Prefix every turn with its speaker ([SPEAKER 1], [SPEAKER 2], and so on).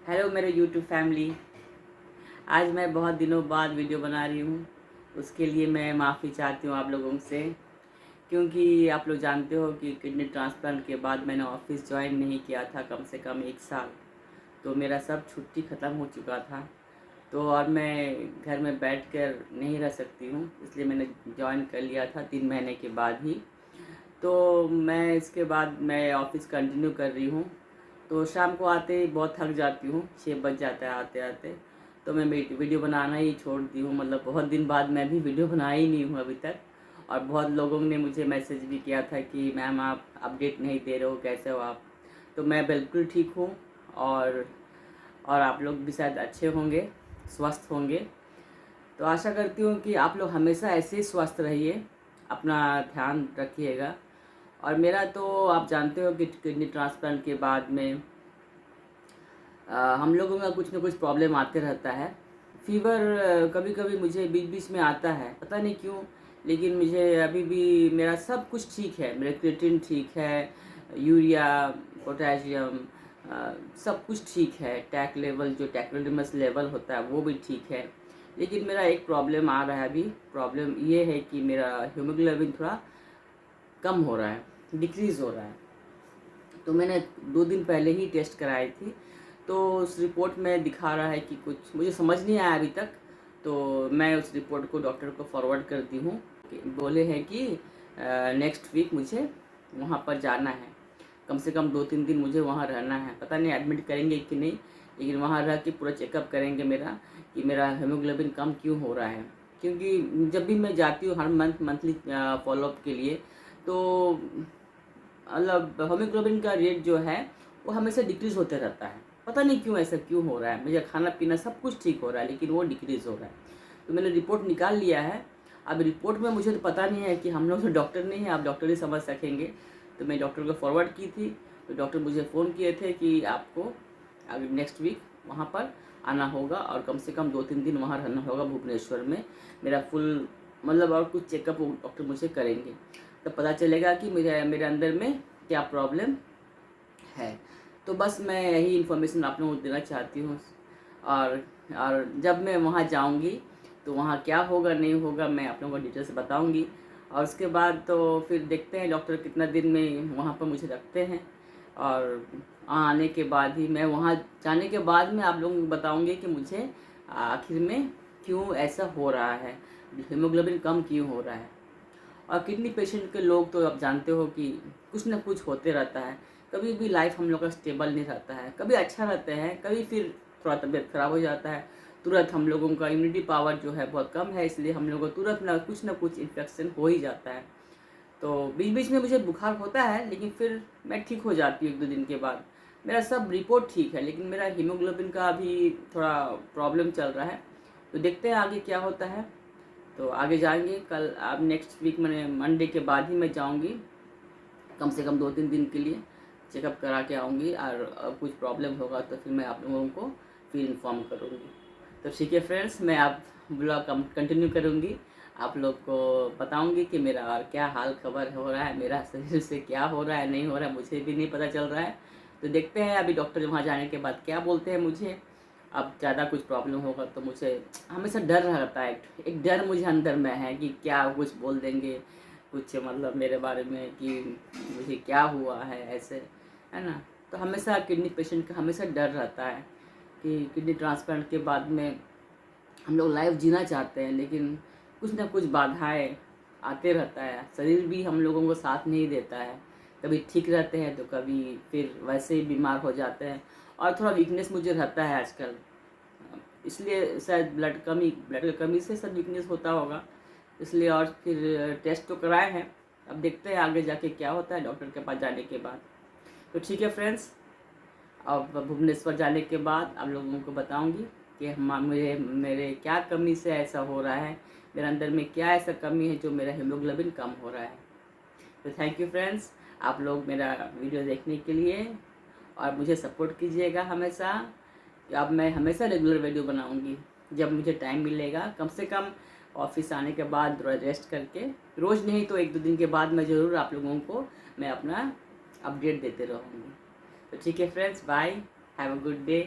[SPEAKER 1] Hello मेरे YouTube family. आज मैं बहुत दिनों बाद वीडियो बना रही हूँ। उसके लिए मैं माफ़ी चाहती हूँ आप लोगों से, क्योंकि आप लोग जानते हो कि किडनी ट्रांसप्लांट के बाद मैंने ऑफिस ज्वाइन नहीं किया था कम से कम 1 साल। तो मेरा सब छुट्टी ख़त्म हो चुका था। तो अब मैं घर में बैठकर नहीं रह सकती हूँ, इसलिए मैंने ज्वाइन कर लिया था 3 महीने के बाद ही। तो मैं इसके बाद मैं ऑफिस कंटिन्यू कर रही हूँ। तो शाम को आते ही बहुत थक जाती हूँ, 6 बज जाता है आते आते। तो मैं वीडियो बनाना ही छोड़ दी हूँ, मतलब बहुत दिन बाद मैं भी वीडियो बनाया ही नहीं हूँ अभी तक। और बहुत लोगों ने मुझे मैसेज भी किया था कि मैम आप अपडेट नहीं दे रहे हो, कैसे हो आप। तो मैं बिल्कुल ठीक हूँ। और और आप लोग भी शायद अच्छे होंगे, स्वस्थ होंगे। तो आशा करती हूँ कि आप लोग हमेशा ऐसे ही स्वस्थ रहिए, अपना ध्यान रखिएगा। और मेरा तो आप जानते हो कि किडनी ट्रांसप्लांट के बाद में हम लोगों का कुछ ना कुछ प्रॉब्लम आते रहता है। फीवर कभी कभी मुझे बीच बीच में आता है, पता नहीं क्यों। लेकिन मुझे अभी भी मेरा सब कुछ ठीक है, मेरा क्रिएटिन ठीक है, यूरिया, पोटेशियम, सब कुछ ठीक है। टैक लेवल जो टैक्रोलिमस लेवल होता है वो भी ठीक है। लेकिन मेरा एक प्रॉब्लम आ रहा है अभी। प्रॉब्लम ये है कि मेरा हीमोग्लोबिन थोड़ा कम हो रहा है, डिक्रीज़ हो रहा है। तो मैंने 2 दिन पहले ही टेस्ट कराई थी। तो उस रिपोर्ट में दिखा रहा है कि कुछ मुझे समझ नहीं आया अभी तक। तो मैं उस रिपोर्ट को डॉक्टर को फॉरवर्ड कर दी हूँ। बोले हैं कि नेक्स्ट वीक मुझे वहाँ पर जाना है। कम से कम 2-3 दिन मुझे वहाँ रहना है। पता नहीं एडमिट करेंगे कि नहीं, लेकिन वहाँ रह के पूरा चेकअप करेंगे मेरा, कि मेरा हीमोग्लोबिन कम क्यों हो रहा है। क्योंकि जब भी मैं जाती हूँ हर मंथली फॉलोअप के लिए, तो मतलब हीमोग्लोबिन का रेट जो है वो हमेशा डिक्रीज़ होते रहता है। पता नहीं क्यों, ऐसा क्यों हो रहा है। मुझे खाना पीना सब कुछ ठीक हो रहा है, लेकिन वो डिक्रीज़ हो रहा है। तो मैंने रिपोर्ट निकाल लिया है। अब रिपोर्ट में मुझे तो पता नहीं है, कि हम लोग तो डॉक्टर नहीं हैं, आप डॉक्टर ही समझ सकेंगे। तो मैं डॉक्टर को फॉरवर्ड की थी। तो डॉक्टर मुझे फ़ोन किए थे कि आपको अगर नेक्स्ट वीक वहाँ पर आना होगा, और कम से कम 2-3 दिन वहाँ रहना होगा भुवनेश्वर में। मेरा फुल मतलब और कुछ चेकअप डॉक्टर मुझे करेंगे, तब पता चलेगा कि मेरे अंदर में क्या प्रॉब्लम है। तो बस मैं यही इन्फॉर्मेशन आप लोगों को देना चाहती हूँ। और और जब मैं वहाँ जाऊँगी तो वहाँ क्या होगा नहीं होगा मैं आप लोगों को डिटेल से बताऊँगी। और उसके बाद तो फिर देखते हैं डॉक्टर कितना दिन में वहाँ पर मुझे रखते हैं। और आने के बाद ही मैं वहाँ जाने के बाद में आप लोगों को बताऊँगी कि मुझे आखिर में क्यों ऐसा हो रहा है, हीमोग्लोबिन कम क्यों हो रहा है। और किडनी पेशेंट के लोग तो आप जानते हो कि कुछ ना कुछ होते रहता है। कभी भी लाइफ हम लोग का स्टेबल नहीं रहता है, कभी अच्छा रहते हैं, कभी फिर थोड़ा तबीयत ख़राब हो जाता है। तुरंत हम लोगों का इम्यूनिटी पावर जो है बहुत कम है, इसलिए हम लोगों को तुरंत ना कुछ इन्फेक्शन हो ही जाता है। तो बीच बीच में मुझे बुखार होता है, लेकिन फिर मैं ठीक हो जाती हूँ 1-2 दिन के बाद। मेरा सब रिपोर्ट ठीक है, लेकिन मेरा हीमोग्लोबिन का अभी थोड़ा प्रॉब्लम चल रहा है। तो देखते हैं आगे क्या होता है। तो आगे जाएंगे कल, अब नेक्स्ट वीक मैंने मंडे के बाद ही मैं जाऊंगी, कम से कम 2-3 दिन के लिए चेकअप करा के आऊँगी। और कुछ प्रॉब्लम होगा तो फिर मैं आप लोगों को फिर इन्फॉर्म करूँगी। तो ठीक है फ्रेंड्स, मैं आप ब्लॉग कंटिन्यू करूँगी, आप लोग को बताऊँगी कि मेरा और क्या हाल खबर हो रहा है, मेरा शरीर से क्या हो रहा है नहीं हो रहा है, मुझे भी नहीं पता चल रहा है। तो देखते हैं अभी डॉक्टर वहाँ जाने के बाद क्या बोलते हैं मुझे। अब ज़्यादा कुछ प्रॉब्लम होगा तो मुझे हमेशा डर रहता है, एक डर मुझे अंदर में है कि क्या कुछ बोल देंगे, कुछ मतलब मेरे बारे में कि मुझे क्या हुआ है ऐसे, है ना। तो हमेशा किडनी पेशेंट का हमेशा डर रहता है कि किडनी ट्रांसप्लांट के बाद में हम लोग लाइफ जीना चाहते हैं, लेकिन कुछ ना कुछ बाधाएं आते रहता है। शरीर भी हम लोगों को साथ नहीं देता है, कभी ठीक रहते हैं तो कभी फिर वैसे ही बीमार हो जाते हैं। और थोड़ा वीकनेस मुझे रहता है आजकल, इसलिए शायद ब्लड की कमी से सब वीकनेस होता होगा, इसलिए। और फिर टेस्ट तो कराए हैं, अब देखते हैं आगे जाके क्या होता है डॉक्टर के पास जाने के बाद। तो ठीक है फ्रेंड्स, अब भुवनेश्वर जाने के बाद आप लोगों को बताऊंगी कि मुझे मेरे क्या कमी से ऐसा हो रहा है, मेरे अंदर में क्या ऐसा कमी है जो मेरा हीमोग्लोबिन कम हो रहा है। तो थैंक यू फ्रेंड्स, आप लोग मेरा वीडियो देखने के लिए, और मुझे सपोर्ट कीजिएगा हमेशा। अब मैं हमेशा रेगुलर वीडियो बनाऊंगी जब मुझे टाइम मिलेगा, कम से कम ऑफिस आने के बाद रेस्ट करके। रोज़ नहीं तो 1-2 दिन के बाद मैं ज़रूर आप लोगों को मैं अपना अपडेट देते रहूँगी। तो ठीक है friends, bye, have a good day.